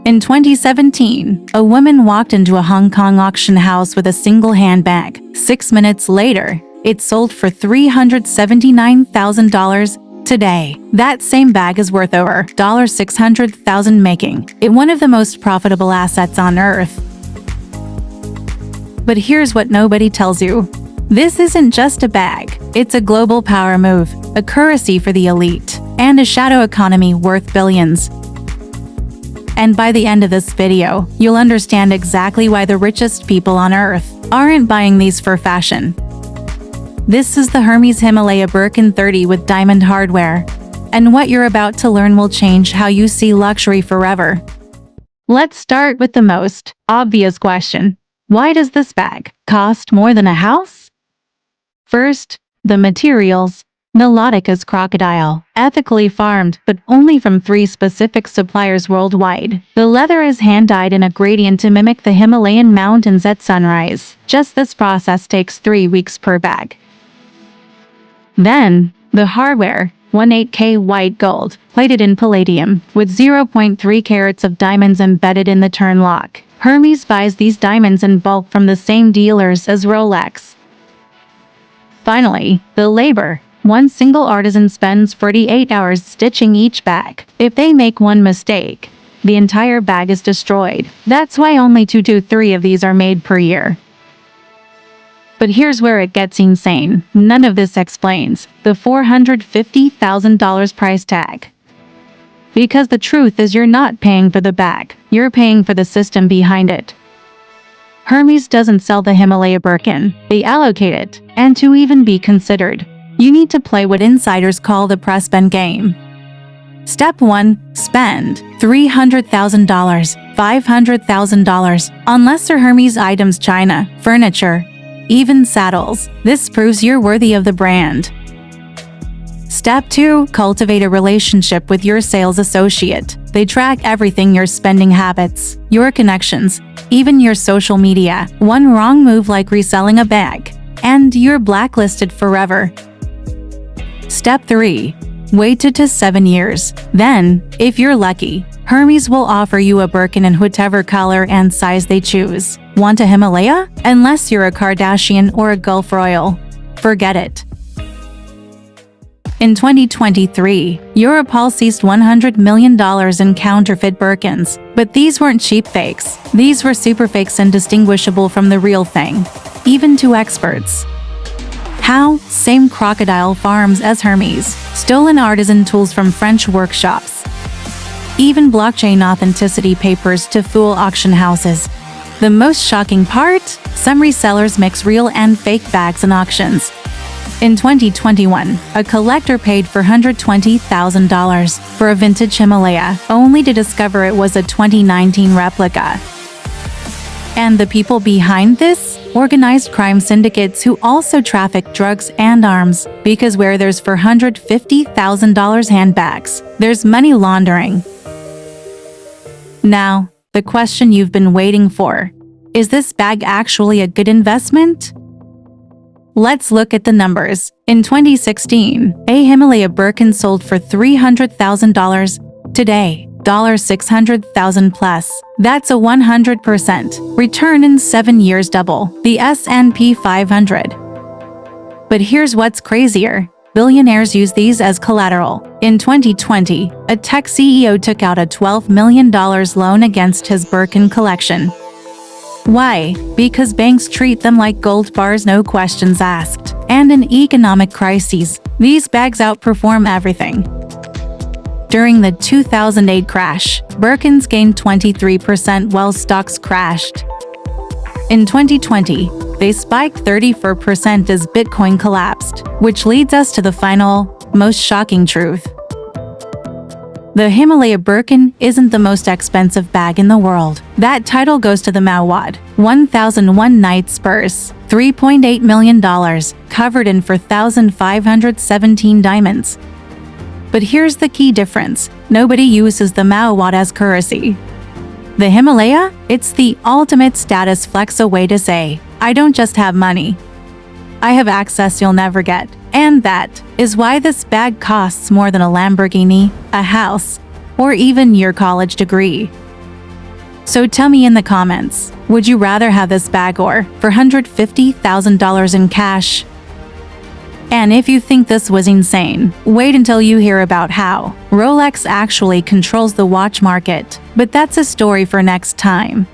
In 2017, a woman walked into a Hong Kong auction house with a single handbag. 6 minutes later, it sold for $379,000. Today, that same bag is worth over $600,000, making it one of the most profitable assets on earth. But here's what nobody tells you. This isn't just a bag. It's a global power move, a currency for the elite, and a shadow economy worth billions. And by the end of this video, you'll understand exactly why the richest people on earth aren't buying these for fashion. This is the Hermès Himalaya Birkin 30 with diamond hardware. And what you're about to learn will change how you see luxury forever. Let's start with the most obvious question. Why does this bag cost more than a house? First, the materials. Nauticus crocodile, ethically farmed, but only from 3 specific suppliers worldwide. The leather is hand-dyed in a gradient to mimic the Himalayan mountains at sunrise. Just this process takes 3 weeks per bag. Then, the hardware. 18K white gold, plated in palladium, with 0.3 carats of diamonds embedded in the turn lock. Hermès buys these diamonds in bulk from the same dealers as Rolex. Finally, the labor. One single artisan spends 48 hours stitching each bag. If they make one mistake, the entire bag is destroyed. That's why only 2 to 3 of these are made per year. But here's where it gets insane. None of this explains the $450,000 price tag. Because the truth is, you're not paying for the bag, you're paying for the system behind it. Hermès doesn't sell the Himalaya Birkin, they allocate it, and to even be considered, you need to play what insiders call the press spend game. Step 1. Spend $300,000, $500,000 on lesser Hermès items, china, furniture, even saddles. This proves you're worthy of the brand. Step 2. Cultivate a relationship with your sales associate. They track everything: your spending habits, your connections, even your social media. One wrong move, like reselling a bag, and you're blacklisted forever. Step 3. Wait 2 to 7 years. Then, if you're lucky, Hermès will offer you a Birkin in whatever color and size they choose. Want a Himalaya? Unless you're a Kardashian or a Gulf royal, forget it. In 2023, Europol seized $100 million in counterfeit Birkins. But these weren't cheap fakes. These were super fakes, indistinguishable from the real thing, even to experts. How? Same crocodile farms as Hermès, stolen artisan tools from French workshops, even blockchain authenticity papers to fool auction houses. The most shocking part? Some resellers mix real and fake bags in auctions. In 2021, a collector paid $420,000 for a vintage Himalaya, only to discover it was a 2019 replica. And the people behind this? Organized crime syndicates who also traffic drugs and arms, because where there's $450,000 handbags, there's money laundering. Now, the question you've been waiting for. Is this bag actually a good investment? Let's look at the numbers. In 2016, a Himalaya Birkin sold for $300,000. Today, $600,000 plus. That's a 100% return in 7 years, double the S&P 500. But here's what's crazier. Billionaires use these as collateral. In 2020, a tech CEO took out a $12 million loan against his Birkin collection. Why? Because banks treat them like gold bars, no questions asked. And in economic crises, these bags outperform everything. During the 2008 crash, Birkins gained 23% while stocks crashed. In 2020, they spiked 34% as Bitcoin collapsed, which leads us to the final, most shocking truth. The Himalaya Birkin isn't the most expensive bag in the world. That title goes to the Mawad 1001 Nights purse, $3.8 million, covered in 4,517 diamonds. But here's the key difference. Nobody uses the Mawad as currency. The Himalaya? It's the ultimate status flex, a way to say, I don't just have money, I have access you'll never get. And that is why this bag costs more than a Lamborghini, a house, or even your college degree. So tell me in the comments, would you rather have this bag or $450,000 in cash? And if you think this was insane, wait until you hear about how Rolex actually controls the watch market. But that's a story for next time.